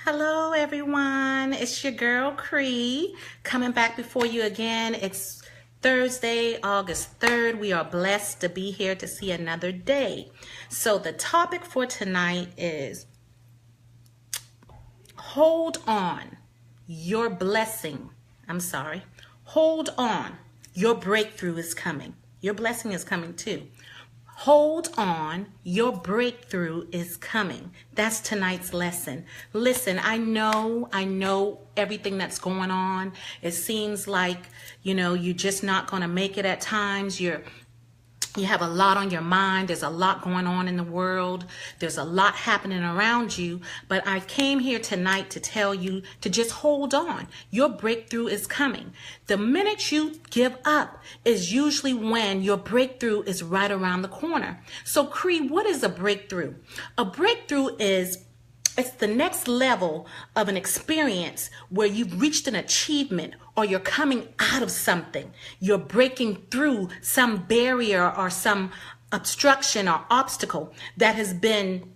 Hello everyone, it's your girl Cree coming back before you again. It's Thursday, August 3rd. We are blessed to be here to see another day. So the topic for tonight is hold on, your blessing. Hold on, your breakthrough is coming. Your blessing is coming too. Hold on, your breakthrough is coming. That's tonight's lesson. Listen, I know everything that's going on. It seems like, you're just not going to make it at times. You have a lot on your mind. There's a lot going on in the world. There's a lot happening around you. But I came here tonight to tell you to just hold on. Your breakthrough is coming. The minute you give up is usually when your breakthrough is right around the corner. So, Cree, what is a breakthrough? A breakthrough it's the next level of an experience where you've reached an achievement or you're coming out of something. You're breaking through some barrier or some obstruction or obstacle that has been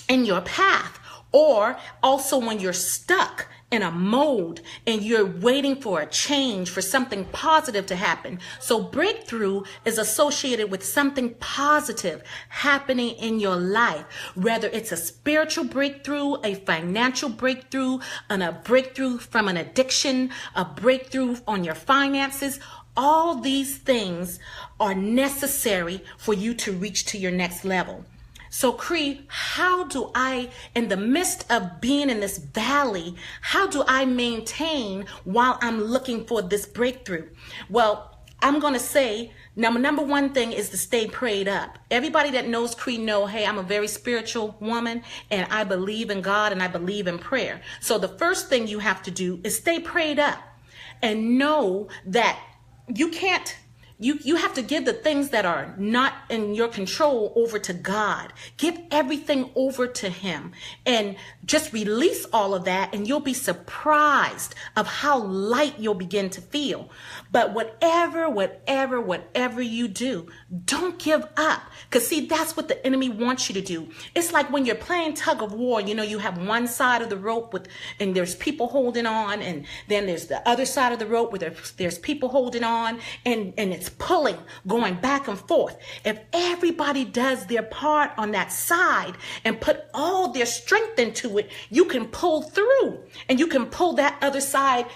in your path. Or also when you're stuck in a mode and you're waiting for a change, for something positive to happen. So breakthrough is associated with something positive happening in your life, whether it's a spiritual breakthrough, a financial breakthrough, and a breakthrough from an addiction, a breakthrough on your finances. All these things are necessary for you to reach to your next level. So, Cree, how do I, in the midst of being in this valley, how do I maintain while I'm looking for this breakthrough? Well, I'm going to say, number one thing is to stay prayed up. Everybody that knows Cree know, hey, I'm a very spiritual woman and I believe in God and I believe in prayer. So the first thing you have to do is stay prayed up and know that you can't. You have to give the things that are not in your control over to God. Give everything over to Him and just release all of that, and you'll be surprised of how light you'll begin to feel. But whatever you do, don't give up. Because see, that's what the enemy wants you to do. It's like when you're playing tug of war, you have one side of the rope and there's people holding on, and then there's the other side of the rope where there's people holding on, and it's pulling, going back and forth. If everybody does their part on that side and put all their strength into it, you can pull through and you can pull that other side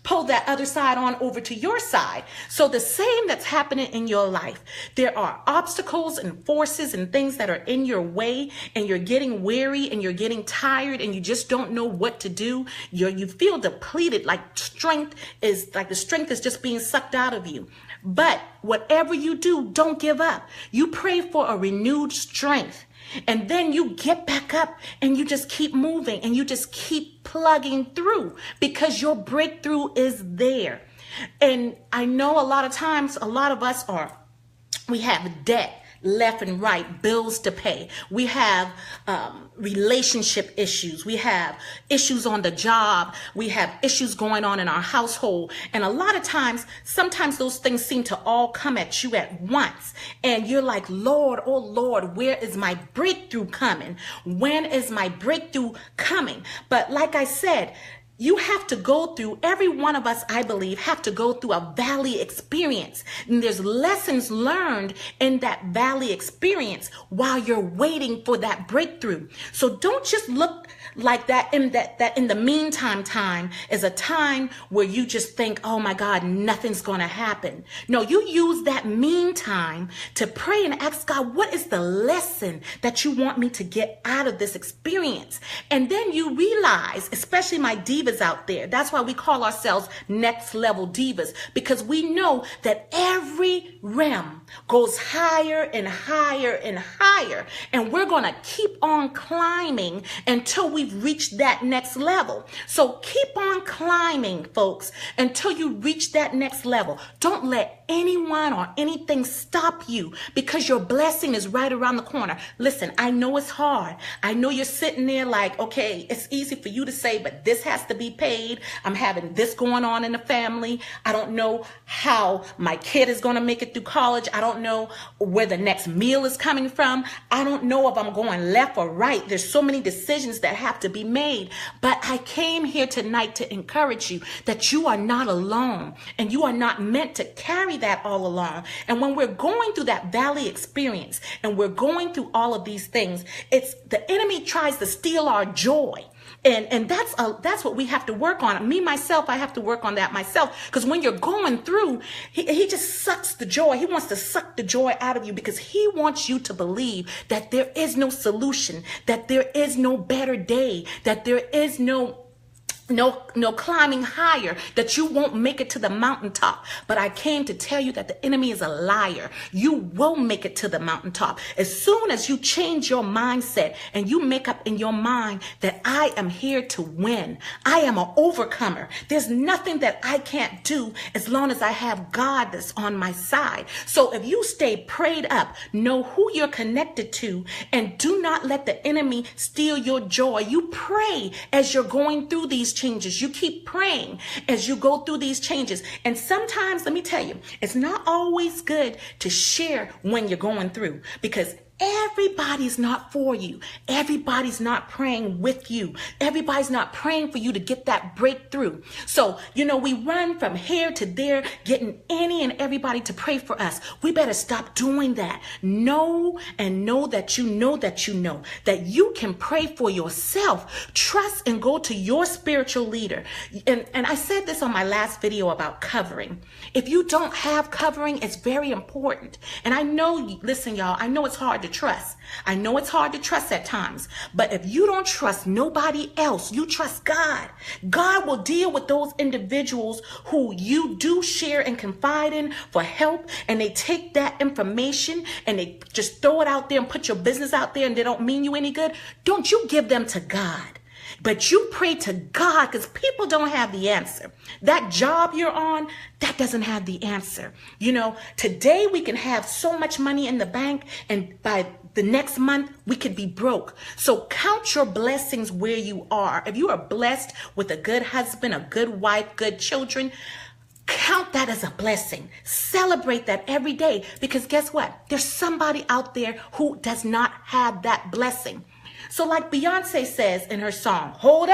on over to your side. So the same that's happening in your life. There are obstacles and forces and things that are in your way, and you're getting weary and you're getting tired and you just don't know what to do. You feel depleted, like the strength is just being sucked out of you. But whatever you do, don't give up. You pray for a renewed strength. And then you get back up and you just keep moving and you just keep plugging through because your breakthrough is there. And I know a lot of times, a lot of us we have debt left and right, bills to pay. We have relationship issues. We have issues on the job. We have issues going on in our household. And a lot of times, sometimes those things seem to all come at you at once. And you're like, Lord, oh Lord, where is my breakthrough coming? When is my breakthrough coming? But like I said, you have to go through, every one of us, I believe, have to go through a valley experience. And there's lessons learned in that valley experience while you're waiting for that breakthrough. So don't just look like that in the meantime time is a time where you just think, oh my God, nothing's going to happen. No, you use that meantime to pray and ask God, what is the lesson that you want me to get out of this experience? And then you realize, especially my divas out there, that's why we call ourselves next level divas, because we know that every realm goes higher and higher and higher, and we're going to keep on climbing until we've reached that next level. So keep on climbing, folks, until you reach that next level. Don't let anyone or anything stop you, because your blessing is right around the corner. Listen, I know it's hard. I know you're sitting there like, okay, it's easy for you to say, but this has to be paid. I'm having this going on in the family. I don't know how my kid is going to make it through college. I don't know where the next meal is coming from. I don't know if I'm going left or right. There's so many decisions that have to be made. But I came here tonight to encourage you that you are not alone, and you are not meant to carry that all along. And when we're going through that valley experience and we're going through all of these things, it's the enemy tries to steal our joy. And that's what we have to work on. Me, myself, I have to work on that myself. Because when you're going through, he just sucks the joy. He wants to suck the joy out of you because he wants you to believe that there is no solution, that there is no better day, that there is no climbing higher, that you won't make it to the mountaintop. But I came to tell you that the enemy is a liar. You will make it to the mountaintop. As soon as you change your mindset and you make up in your mind that I am here to win, I am an overcomer. There's nothing that I can't do as long as I have God that's on my side. So if you stay prayed up, know who you're connected to, and do not let the enemy steal your joy. You pray as you're going through these changes. You keep praying as you go through these changes. And sometimes, let me tell you, it's not always good to share when you're going through, because everybody's not for you. Everybody's not praying with you. Everybody's not praying for you to get that breakthrough. So, we run from here to there, getting any and everybody to pray for us. We better stop doing that. Know that you can pray for yourself. Trust and go to your spiritual leader. And I said this on my last video about covering. If you don't have covering, it's very important. And I know, listen, y'all, I know it's hard to trust. I know it's hard to trust at times, but if you don't trust nobody else, you trust God. God will deal with those individuals who you do share and confide in for help, and they take that information and they just throw it out there and put your business out there, and they don't mean you any good. Don't you give them to God. But you pray to God, because people don't have the answer. That job you're on, that doesn't have the answer. Today we can have so much money in the bank, and by the next month we could be broke. So count your blessings where you are. If you are blessed with a good husband, a good wife, good children, count that as a blessing. Celebrate that every day, because guess what? There's somebody out there who does not have that blessing. So like Beyonce says in her song, hold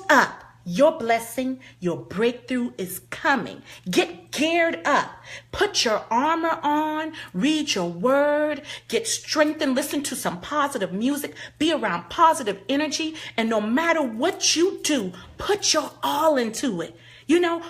up. Your blessing, your breakthrough is coming. Get geared up. Put your armor on. Read your word. Get strengthened. Listen to some positive music. Be around positive energy. And no matter what you do, put your all into it.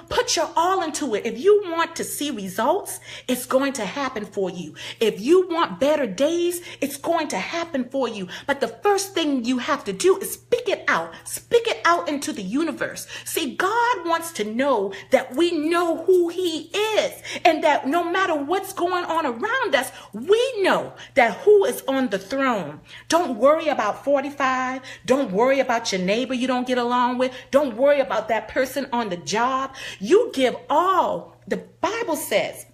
Put your all into it. If you want to see results, it's going to happen for you. If you want better days, it's going to happen for you. But the first thing you have to do is speak it out. Speak it out into the universe. See, God wants to know that we know who he is, and that no matter what's going on around us, we know that who is on the throne. Don't worry about 45. Don't worry about your neighbor you don't get along with. Don't worry about that person on the job. You give all. The Bible says,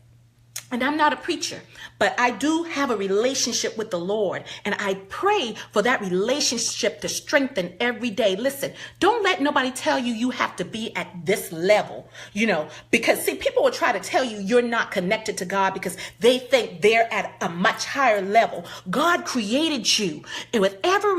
and I'm not a preacher, but I do have a relationship with the Lord, and I pray for that relationship to strengthen every day. Listen, don't let nobody tell you you have to be at this level, because see, people will try to tell you you're not connected to God because they think they're at a much higher level. God created you, and with every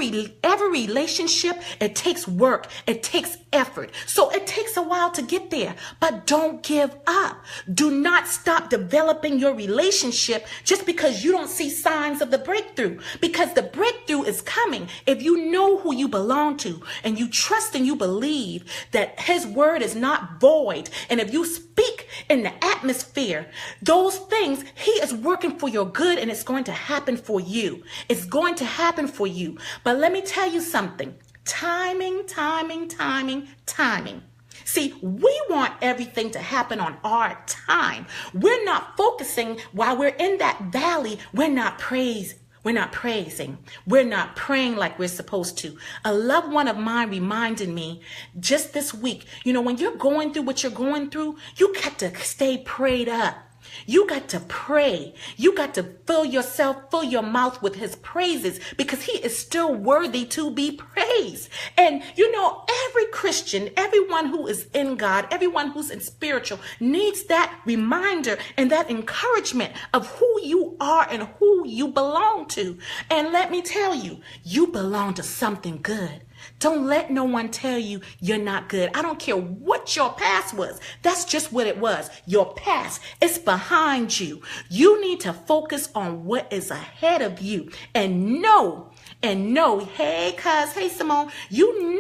relationship, it takes work, it takes effort. So it takes a while to get there, but don't give up. Do not stop developing your relationship just because you don't see signs of the breakthrough, because the breakthrough is coming. If you know who you belong to, and you trust and you believe that his word is not void, and if you speak in the atmosphere, those things, he is working for your good, and it's going to happen for you. It's going to happen for you. But let me tell you something. Timing. See, we want everything to happen on our time. We're not focusing while we're in that valley. We're not praising. We're not praying like we're supposed to. A loved one of mine reminded me just this week, when you're going through what you're going through, you got to stay prayed up. You got to pray. You got to fill your mouth with his praises, because he is still worthy to be praised. And you know, every Christian, everyone who is in God, everyone who's in spiritual needs that reminder and that encouragement of who you are and who you belong to. And let me tell you, you belong to something good. Don't let no one tell you you're not good. I don't care what your past was. That's just what it was. Your past. It's behind you. You need to focus on what is ahead of you and know, hey, hey, Simone, you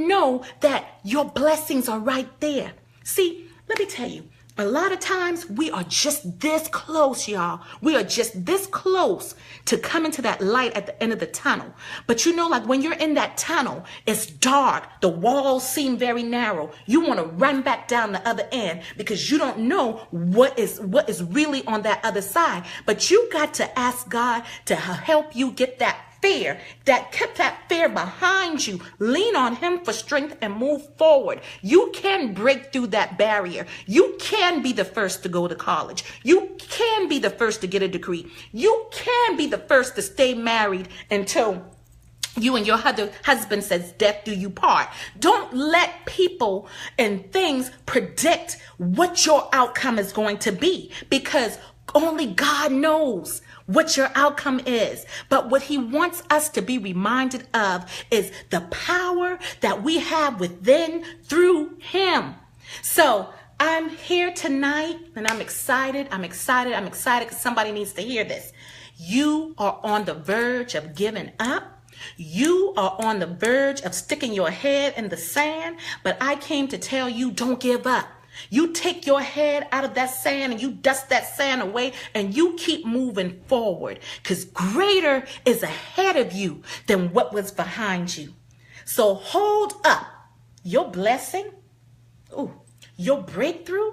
know that your blessings are right there. See, let me tell you, a lot of times we are just this close, y'all. We are just this close to coming to that light at the end of the tunnel. But you know, like when you're in that tunnel, it's dark. The walls seem very narrow. You want to run back down the other end because you don't know what is really on that other side. But you got to ask God to help you get that fear, that kept that fear behind you. Lean on him for strength and move forward. You can break through that barrier. You can be the first to go to college. You can be the first to get a degree. You can be the first to stay married until you and your husband says death do you part. Don't let people and things predict what your outcome is going to be, because only God knows what your outcome is. But what he wants us to be reminded of is the power that we have within through him. So I'm here tonight and I'm excited because somebody needs to hear this. You are on the verge of giving up. You are on the verge of sticking your head in the sand, but I came to tell you, don't give up. You take your head out of that sand and you dust that sand away and you keep moving forward, because greater is ahead of you than what was behind you. So hold up. Your blessing, your breakthrough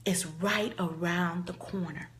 is right around the corner.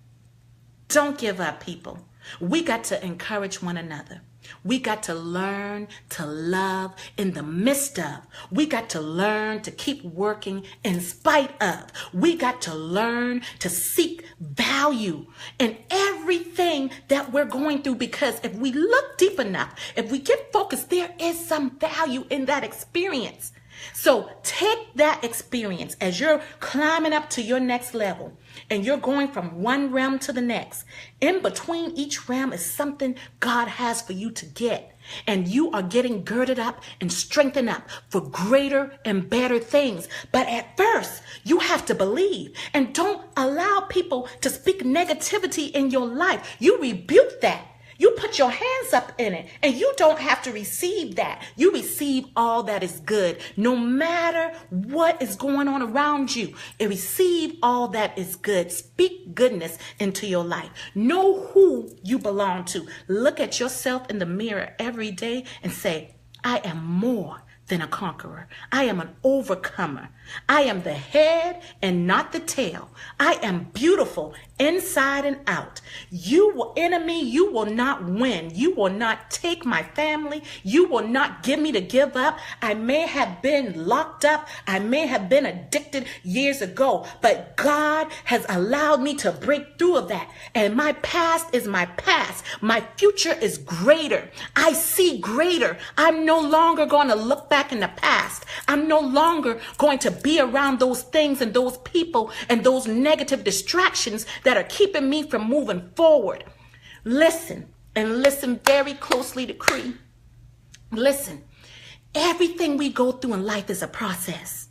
Don't give up, people. We got to encourage one another. We got to learn to love in the midst of. We got to learn to keep working in spite of. We got to learn to seek value in everything that we're going through, because if we look deep enough, if we get focused, there is some value in that experience. So take that experience as you're climbing up to your next level and you're going from one realm to the next. In between each realm is something God has for you to get. And you are getting girded up and strengthened up for greater and better things. But at first, you have to believe, and don't allow people to speak negativity in your life. You rebuke that. You put your hands up in it, and you don't have to receive that. You receive all that is good, no matter what is going on around you. And receive all that is good. Speak goodness into your life. Know who you belong to. Look at yourself in the mirror every day and say, I am more than a conqueror. I am an overcomer. I am the head and not the tail. I am beautiful inside and out. You enemy, you will not win. You will not take my family. You will not get me to give up. I may have been locked up. I may have been addicted years ago, but God has allowed me to break through of that. And my past is my past. My future is greater. I see greater. I'm no longer going to look back in the past. I'm no longer going to be around those things and those people and those negative distractions that are keeping me from moving forward. Listen, and listen very closely to Cree. Listen, everything we go through in life is a process.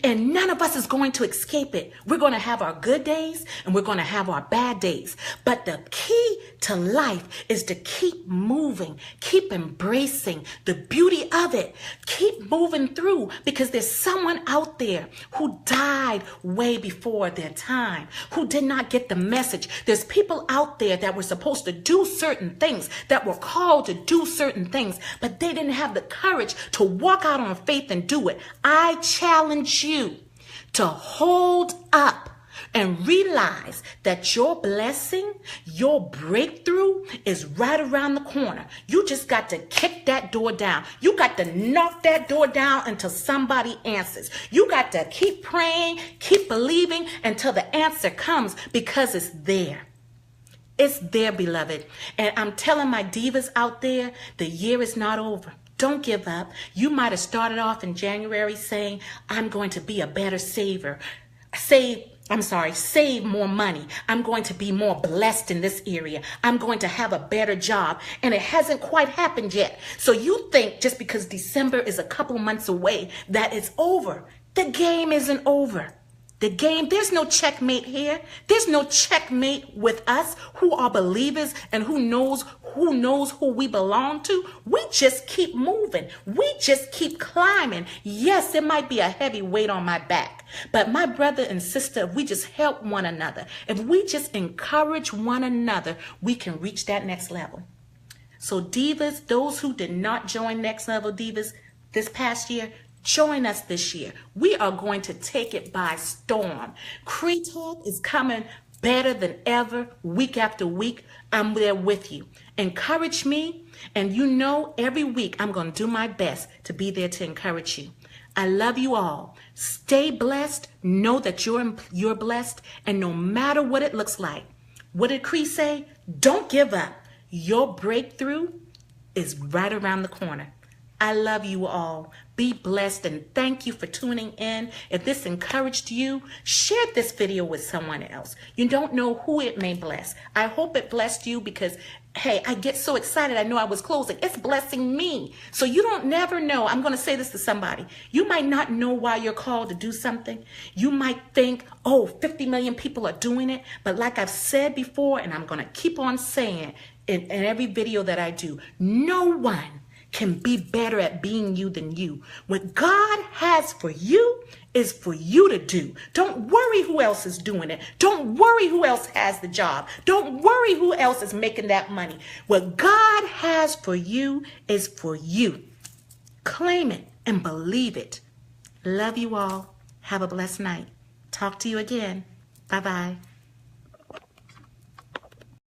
And none of us is going to escape it. We're going to have our good days and we're going to have our bad days. But the key to life is to keep moving, keep embracing the beauty of it. Keep moving through, because there's someone out there who died way before their time, who did not get the message. There's people out there that were supposed to do certain things, that were called to do certain things, but they didn't have the courage to walk out on faith and do it. I challenge you to hold up. and realize that your blessing, your breakthrough is right around the corner. You just got to kick that door down. You got to knock that door down until somebody answers. You got to keep praying, keep believing until the answer comes, because it's there. It's there, beloved. And I'm telling my divas out there, the year is not over. Don't give up. You might have started off in January saying, I'm going to be a better saver. Save more money. I'm going to be more blessed in this area. I'm going to have a better job. And it hasn't quite happened yet. So you think just because December is a couple months away that it's over. The game isn't over. The game, there's no checkmate here. There's no checkmate with us who are believers and who knows who we belong to. We just keep moving. We just keep climbing. Yes, it might be a heavy weight on my back, but my brother and sister, if we just help one another, if we just encourage one another, we can reach that next level. So divas, those who did not join Next Level Divas this past year, join us this year. We are going to take it by storm. CreTalk is coming better than ever, week after week. I'm there with you. Encourage me, and you know every week I'm going to do my best to be there to encourage you. I love you all. Stay blessed. Know that you're blessed, and no matter what it looks like. What did Cree say? Don't give up. Your breakthrough is right around the corner. I love you all. Be blessed, and thank you for tuning in. If this encouraged you, share this video with someone else. You don't know who it may bless. I hope it blessed you, because, hey, I get so excited. I know I was closing. It's blessing me. So you don't never know. I'm going to say this to somebody. You might not know why you're called to do something. You might think, oh, 50 million people are doing it. But like I've said before, and I'm going to keep on saying in every video that I do, no one can be better at being you than you. What God has for you is for you to do. Don't worry who else is doing it. Don't worry who else has the job. Don't worry who else is making that money. What God has for you is for you. Claim it and believe it. Love you all. Have a blessed night. Talk to you again. Bye-bye.